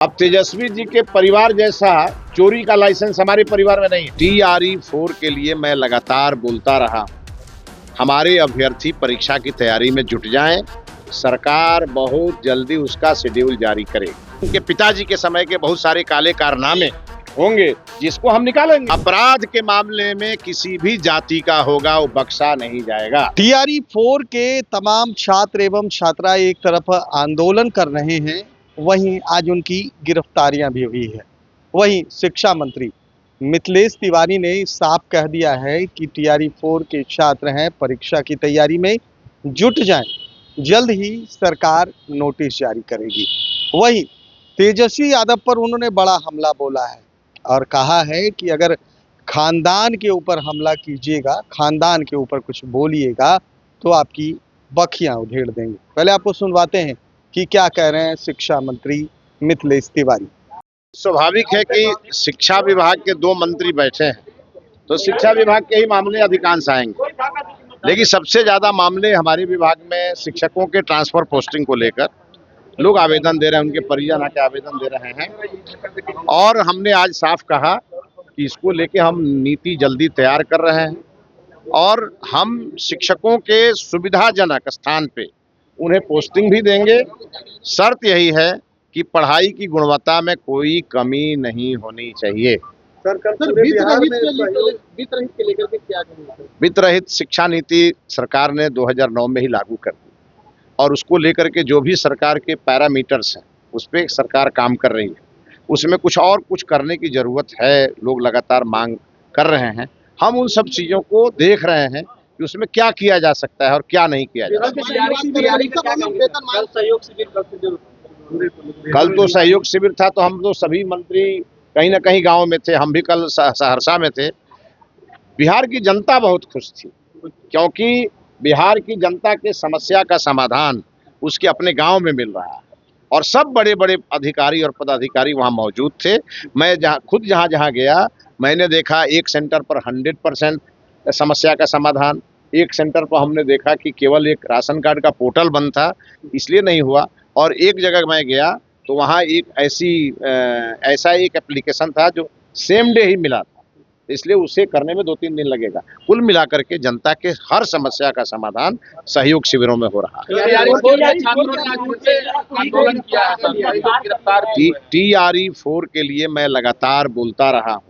अब तेजस्वी जी के परिवार जैसा चोरी का लाइसेंस हमारे परिवार में नहीं है। TRE-4 के लिए मैं लगातार बोलता रहा, हमारे अभ्यर्थी परीक्षा की तैयारी में जुट जाएं, सरकार बहुत जल्दी उसका शेड्यूल जारी करेगी। उनके पिताजी के समय के बहुत सारे काले कारनामे होंगे जिसको हम निकालेंगे। अपराध के मामले में किसी भी जाति का होगा वो बख्शा नहीं जाएगा। TRE-4 के तमाम छात्र एवं छात्रा एक तरफ आंदोलन कर रहे हैं, वहीं आज उनकी गिरफ्तारियां भी हुई है। वहीं शिक्षा मंत्री मिथिलेश तिवारी ने साफ कह दिया है कि TRE-4 के छात्र हैं, परीक्षा की तैयारी में जुट जाएं, जल्द ही सरकार नोटिस जारी करेगी। वहीं तेजस्वी यादव पर उन्होंने बड़ा हमला बोला है और कहा है कि अगर खानदान के ऊपर हमला कीजिएगा, खानदान के ऊपर कुछ बोलिएगा तो आपकी बखियां उधेड़ देंगे। पहले आपको सुनवाते हैं कि क्या कह रहे हैं शिक्षा मंत्री मिथिलेश तिवारी। स्वाभाविक है कि शिक्षा विभाग के 2 मंत्री बैठे हैं तो शिक्षा विभाग के ही मामले अधिकांश आएंगे, लेकिन सबसे ज्यादा मामले हमारे विभाग में शिक्षकों के ट्रांसफर पोस्टिंग को लेकर लोग आवेदन दे रहे हैं, उनके परिजन आके आवेदन दे रहे हैं और हमने आज साफ कहा कि इसको लेके हम नीति जल्दी तैयार कर रहे हैं और हम शिक्षकों के सुविधाजनक स्थान पे उन्हें पोस्टिंग भी देंगे। शर्त यही है कि पढ़ाई की गुणवत्ता में कोई कमी नहीं होनी चाहिए। वित्त रहित शिक्षा नीति सरकार ने 2009 में ही लागू कर दी और उसको लेकर के जो भी सरकार के पैरामीटर्स हैं उस पर सरकार काम कर रही है। उसमें कुछ करने की जरूरत है, लोग लगातार मांग कर रहे हैं। हम उन सब चीज़ों को देख रहे हैं कि उसमें क्या किया जा सकता है और क्या नहीं किया जा सकता। कल तो सहयोग शिविर था तो हम तो सभी मंत्री कहीं ना कहीं गांव में थे, हम भी कल सहरसा में थे। बिहार की जनता बहुत खुश थी क्योंकि बिहार की जनता के समस्या का समाधान उसके अपने गांव में मिल रहा है और सब बड़े बड़े अधिकारी और पदाधिकारी वहां मौजूद थे। मैं खुद जहां गया मैंने देखा एक सेंटर पर 100% समस्या का समाधान, एक सेंटर पर हमने देखा कि केवल एक राशन कार्ड का पोर्टल बंद था इसलिए नहीं हुआ, और एक जगह मैं गया तो वहाँ एक ऐसा एक एप्लीकेशन था जो सेम डे ही मिला था, इसलिए उसे करने में 2-3 दिन लगेगा। कुल मिलाकर के जनता के हर समस्या का समाधान सहयोग शिविरों में हो रहा है। TRE-4 के लिए मैं लगातार बोलता रहा हूँ,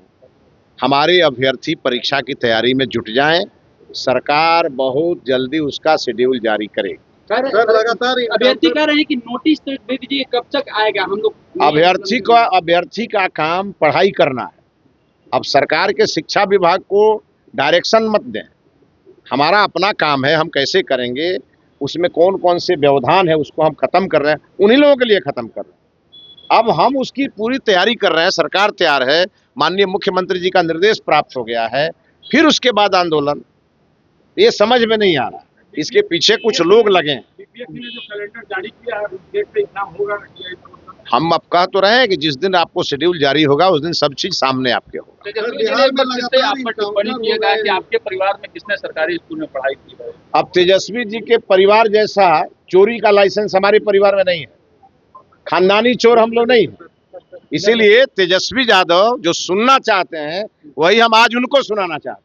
हमारे अभ्यर्थी परीक्षा की तैयारी में जुट जाएं, सरकार बहुत जल्दी उसका शेड्यूल जारी करेगी। अभ्यर्थी कह रहे हैं कि नोटिस तो दे दीजिए, कब तक आएगा? हम लोग अभ्यर्थी का काम पढ़ाई करना है। अब सरकार के शिक्षा विभाग को डायरेक्शन मत दें, हमारा अपना काम है, हम कैसे करेंगे, उसमें कौन कौन से व्यवधान है उसको हम खत्म कर रहे हैं, उन्हीं लोगों के लिए खत्म कर रहे हैं। अब हम उसकी पूरी तैयारी कर रहे हैं, सरकार तैयार है, माननीय मुख्यमंत्री जी का निर्देश प्राप्त हो गया है, फिर उसके बाद आंदोलन। ये समझ में नहीं आ रहा, इसके पीछे कुछ लोग लगे। हम अब कह तो रहे हैं कि जिस दिन आपको शेड्यूल जारी होगा उस दिन सब चीज सामने आपके होगा। आपके परिवार में किसने सरकारी स्कूल में पढ़ाई की है? अब तेजस्वी जी के परिवार जैसा चोरी का लाइसेंस हमारे परिवार में नहीं है, खानदानी चोर हम लोग नहीं है। इसीलिए तेजस्वी यादव जो सुनना चाहते हैं वही हम आज उनको सुनाना चाहते हैं।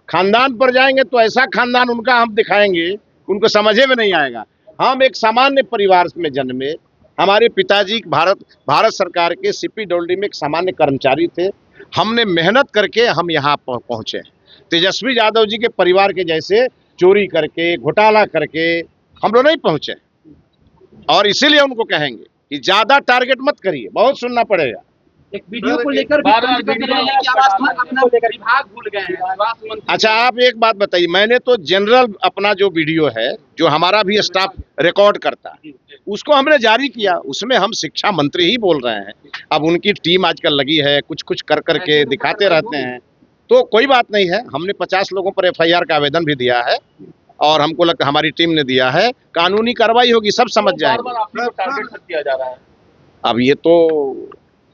खानदान पर जाएंगे तो ऐसा खानदान उनका हम दिखाएंगे उनको समझे में नहीं आएगा। हम एक सामान्य परिवार में जन्मे, हमारे पिताजी भारत सरकार के CPWD में एक सामान्य कर्मचारी थे, हमने मेहनत करके हम यहाँ पहुँचे। तेजस्वी यादव जी के परिवार के जैसे चोरी करके घोटाला करके हम लोग नहीं पहुँचे और इसीलिए उनको कहेंगे कि ज्यादा टारगेट मत करिए, बहुत सुनना पड़ेगा। एक वीडियो को लेकर विभाग भूल गए हैं। अच्छा, आप एक बात बताइए, मैंने तो जनरल अपना जो वीडियो है जो हमारा भी स्टाफ रिकॉर्ड करता है उसको हमने जारी किया, उसमें हम शिक्षा मंत्री ही बोल रहे हैं। अब उनकी टीम आजकल लगी है, कुछ कर करके दिखाते रहते हैं, तो कोई बात नहीं है। हमने 50 लोगों पर FIR का आवेदन भी दिया है और हमको लगता हमारी टीम ने दिया है, कानूनी कार्रवाई होगी, सब समझ जाएंगे। अब ये तो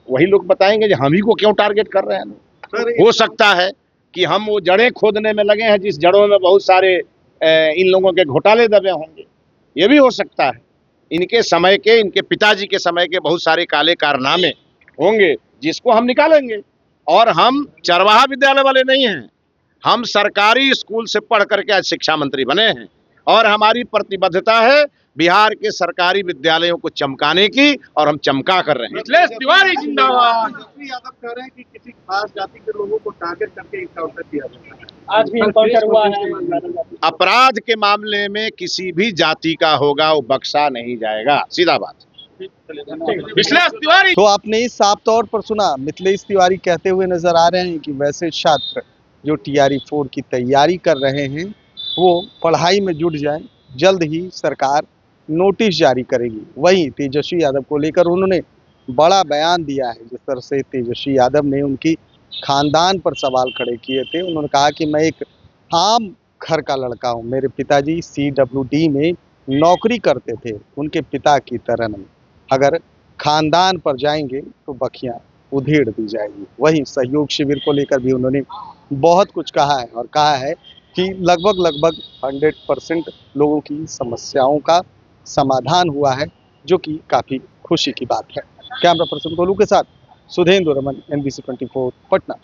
वही लोग बताएंगे हम ही को क्यों टारगेट कर रहे हैं। हो सकता है कि हम वो जड़ें खोदने में लगे हैं जिस जड़ों में बहुत सारे इन लोगों के घोटाले दबे होंगे, ये भी हो सकता है। इनके समय के, इनके पिताजी के समय के बहुत सारे काले कारनामे होंगे जिसको हम निकालेंगे। और हम चरवाहा विद्यालय वाले नहीं हैं, हम सरकारी स्कूल से पढ़ करके आज शिक्षा मंत्री बने हैं और हमारी प्रतिबद्धता है बिहार के सरकारी विद्यालयों को चमकाने की, और हम चमका कर रहे हैं। मिथिलेश तिवारी जिंदाबाद। तेजस्वी यादव कह रहे हैं कि किसी खास जाति के लोगों को टारगेट करके इनकाउंटर किया जा रहा है। आज भी इनकाउंटर हुआ है। अपराध के मामले में किसी भी जाति का होगा वो बख्शा नहीं जाएगा, सीधा बात। मिथिलेश तिवारी। तो आपने साफ तौर पर सुना, मिथिलेश तिवारी कहते हुए नजर आ रहे हैं कि वैसे छात्र जो TRE 4 की तैयारी कर रहे हैं वो पढ़ाई में जुट जाएं, जल्द ही सरकार नोटिस जारी करेगी। वहीं तेजस्वी यादव को लेकर उन्होंने बड़ा बयान दिया है। जिस तरह से तेजस्वी यादव ने उनकी खानदान पर सवाल खड़े किए थे, उन्होंने कहा कि मैं एक आम घर का लड़का हूं, मेरे पिताजी CWD में नौकरी करते थे, उनके पिता की तरह नहीं। अगर खानदान पर जाएंगे तो बखियां उधेड़ दी जाएगी। वहीं सहयोग शिविर को लेकर भी उन्होंने बहुत कुछ कहा है और कहा है कि लगभग 100% लोगों की समस्याओं का समाधान हुआ है, जो कि काफ़ी खुशी की बात है। कैमरा पर्सन गोलू के साथ सुधेंद्र रमन, NBC 24 पटना।